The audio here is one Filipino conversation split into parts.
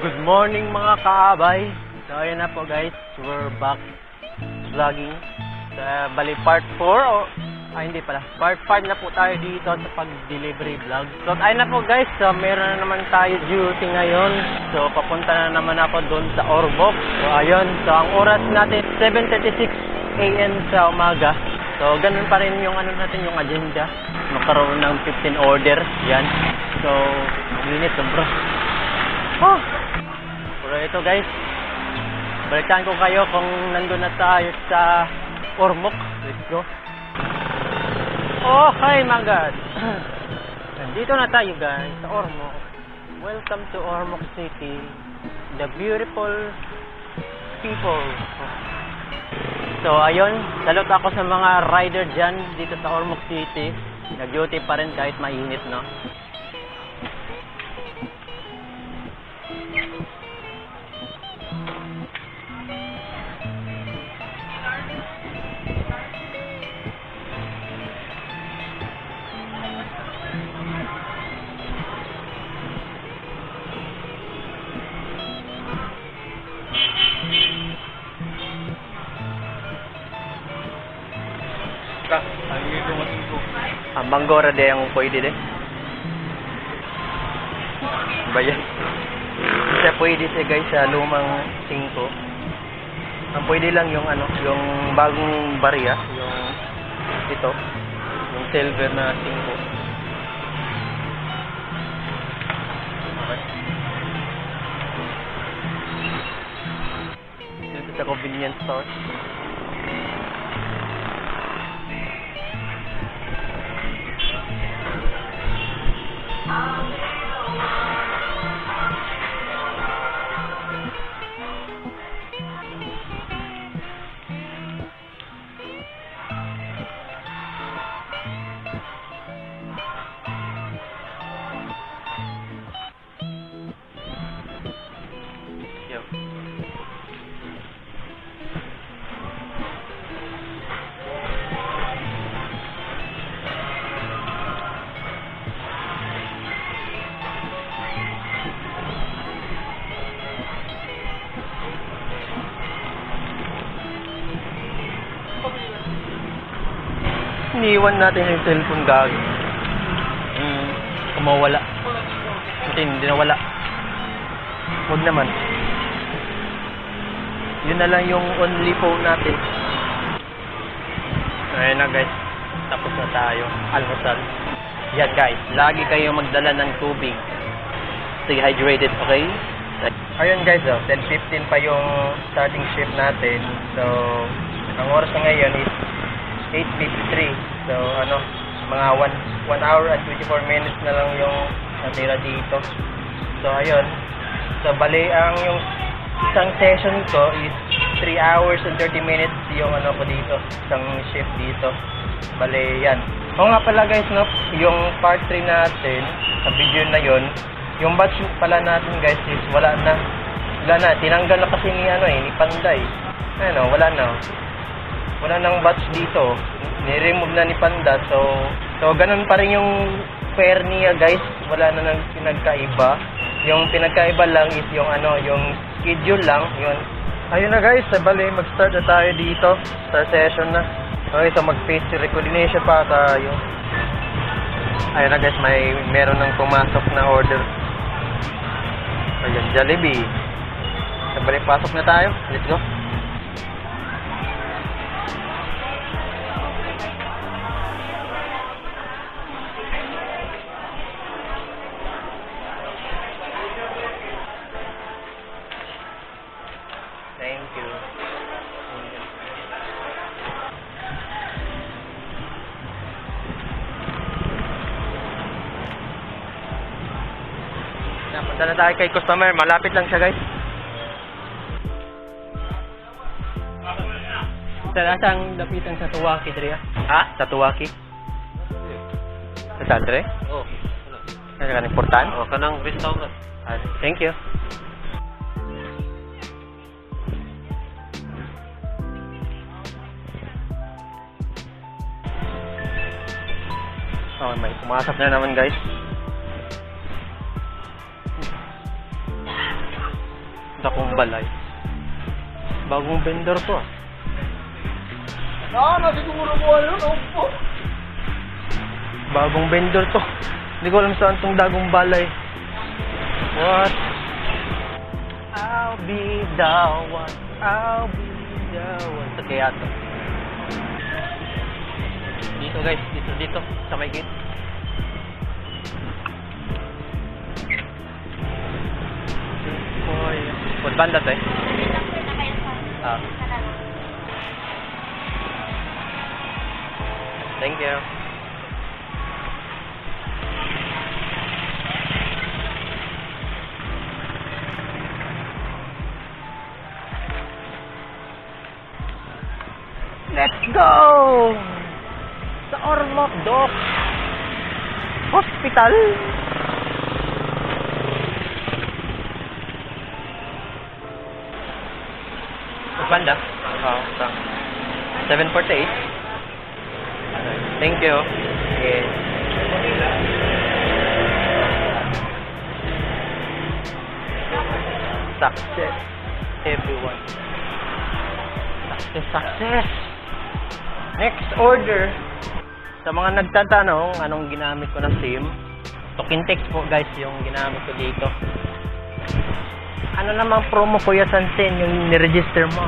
Good morning mga kaabay. So ayun na po guys, we're back vlogging sa bali part 4 o hindi pala, part 5 na po tayo dito sa pag-delivery vlog. So ayun na po guys, so meron na naman tayo duty ngayon. So papunta na naman ako doon sa Ormoc. So ayun, so ang oras natin 7:36 AM sa umaga. So ganun pa rin yung ano natin, yung agenda. Magkaroon ng 15 order, yan. So minutes sobra. Oh. Pero ito guys, balikan ko kayo kung nandun na tayo sa Ormoc. Let's go. Oh, hi my God. Nandito na tayo guys sa Ormoc. Welcome to Ormoc City. The beautiful people. So ayun, salute ako sa mga rider dyan dito sa Ormoc City. Nag-duty pa rin kahit mainit, no? Ang Banggora de ang pwede de. Bayan. Siya pwede siya guys sa lumang 5. Ang pwede lang yung ano, yung bagong barya, yung ito, yung silver na 5. Okay. Dito sa convenience store. Iniiwan natin yung cellphone gag. Kumawala. Hindi nawala. Huwag naman. Yun na lang yung only phone natin. Ayun na guys. Tapos na tayo. Almusal. Yan guys. Lagi kayo magdala ng tubig. Stay hydrated, okay? Ayun guys, 10:15 pa yung starting shift natin. So, ang oras na ngayon is 8:53. So, ano, mga 1 hour and 24 minutes na lang yung natira dito. So, ayun. So, bali, ang yung isang session ko is 3 hours and 30 minutes yung ano ko dito. Isang shift dito. Bali, yan. O nga pala guys, no, yung part 3 natin, sa video na yon, yung batch pala natin guys is wala na. Wala na. Tinanggal na kasi ni, ano, ni Panday. Ano, wala na. Wala nang batch dito. Ni-remove na ni Panda. So ganun pa rin yung fare niya guys. Wala na nang pinagkaiba. Yung pinagkaiba lang is yung ano, yung schedule lang. Yun. Ayun na guys, bali mag-start na tayo dito. Start session na. Okay, so mag-face recognition pa tayo. Ayun na guys, meron nang pumasok na order. Ayun, Jollibee. So bali pasok na tayo. Let's go. Thank you. Napunta na tayo kay customer. Malapit lang siya guys. Saan lapitan sa Tuwaki, Dre? Ha? Sa Tuwaki? Sa Sandre? Oo. Kasi kanang portan? Oo, kanang restaurant. Thank you. Oh, may pumasok na naman guys. Dakong balay. Bagong vendor to ah. Siguro mo ano, opo. Bagong vendor to. Hindi ko alam saan tong dagong balay. What? I'll be the one. I'll be the one. Sa kaya to. Dito guys, dito. Sa may gate. What banda to eh? Ah. Thank you. Let's go! Sa Ormoc Doc Hospital. Banda? Oo, 748. Thank you. Yes. Success, everyone. Success. Next order. Sa mga nagtatanong, anong ginamit ko na SIM? Tokintex po guys yung ginamit ko dito. Ano namang promo ko ya Sansen yung niregister mo?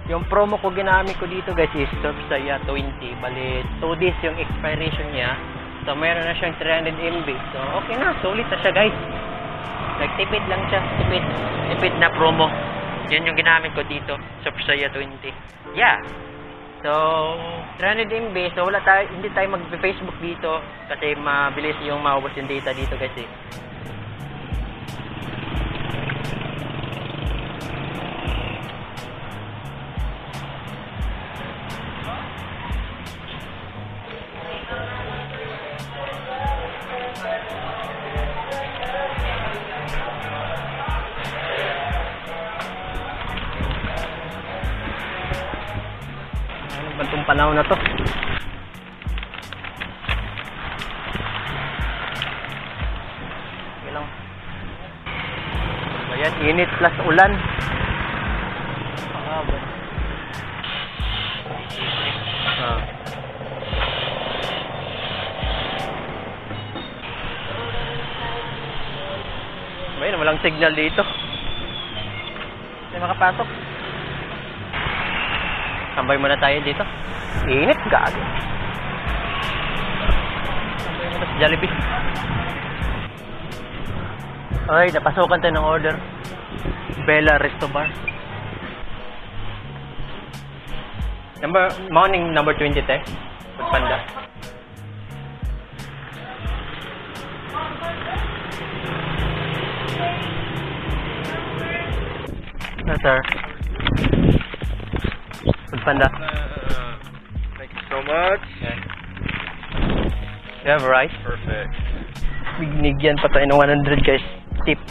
Yung promo ko ginamit ko dito guys is Surfsaya 20. Bali 2 days yung expiration niya. So mayroon na siyang 300 MB. So okay na, solid na siya guys. Nagtipid lang siya, tipid na promo. Yan yung ginamit ko dito, Surfsaya 20. Yeah. So 300 MB, so hindi tayo mag-Facebook dito kasi mabilis yung maubos yung data dito guys eh. Bantong panahon na to. Okay lang. Ayan, init plus ulan. Ah. May walang signal dito. May makapasok. Tambay muna tayo dito. Init, gago. Tambay muna sa Jollibee. Ay, napasukan tayo ng order. Bella Resto Bar. Morning number 20 te. Panda. Yes, sir. Panda. Thank you so much. Okay. You have rice? Perfect. Binigyan pa tayo ng 100 guys. Tip.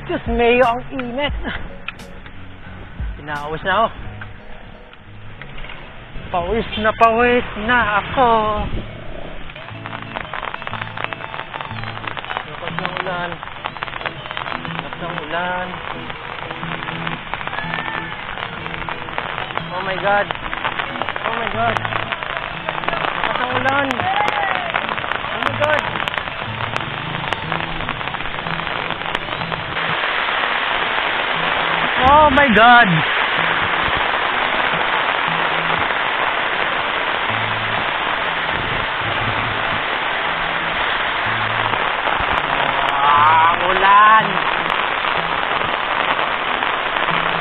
Diyos mayo ang init. Pinawis na ako. Pawis na ako. Lakas ng ulan. Lakas ng ulan. Oh my God. Oh my God. Lakas ng ulan. Oh my God. Oh my God. Ulan.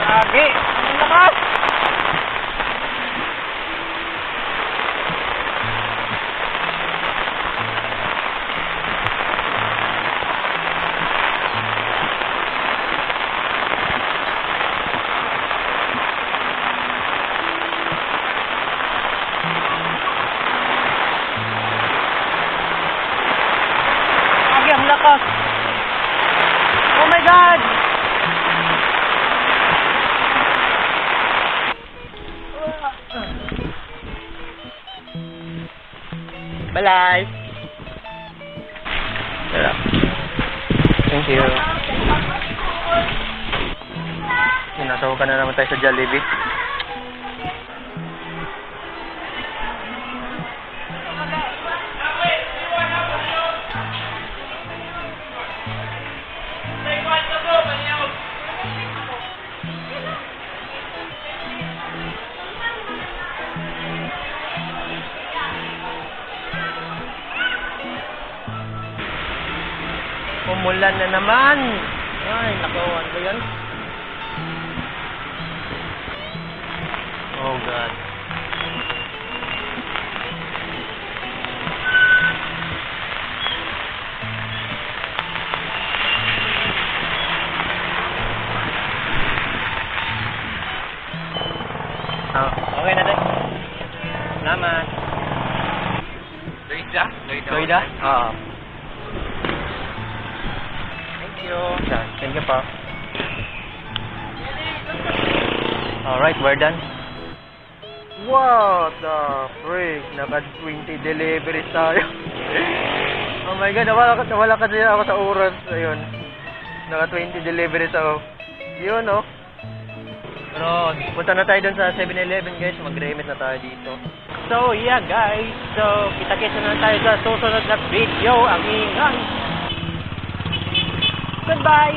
Lagi. Ang lakas. Ang lakas. Oh my God. Bye. Thank you. Nasawa ka na naman tayo sa Jollibee. Umulan na naman. Ay, nakawan ko yan. Oh, God. Okay na din. Salamat. Loida? Oo. Thank you. Thank you pa. Alright, we're done. What the freak? Naka-20 deliveries tayo. Oh my God, nawala kasi ako sa oras. Ayun. Naka-20 deliveries ako. Yun, oh. Pero, punta na tayo dun sa 7-Eleven, guys. Mag-remit na tayo dito. So, yeah, guys. So, kita-kita na tayo sa susunod na video. Ang ingay. Goodbye.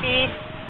Peace.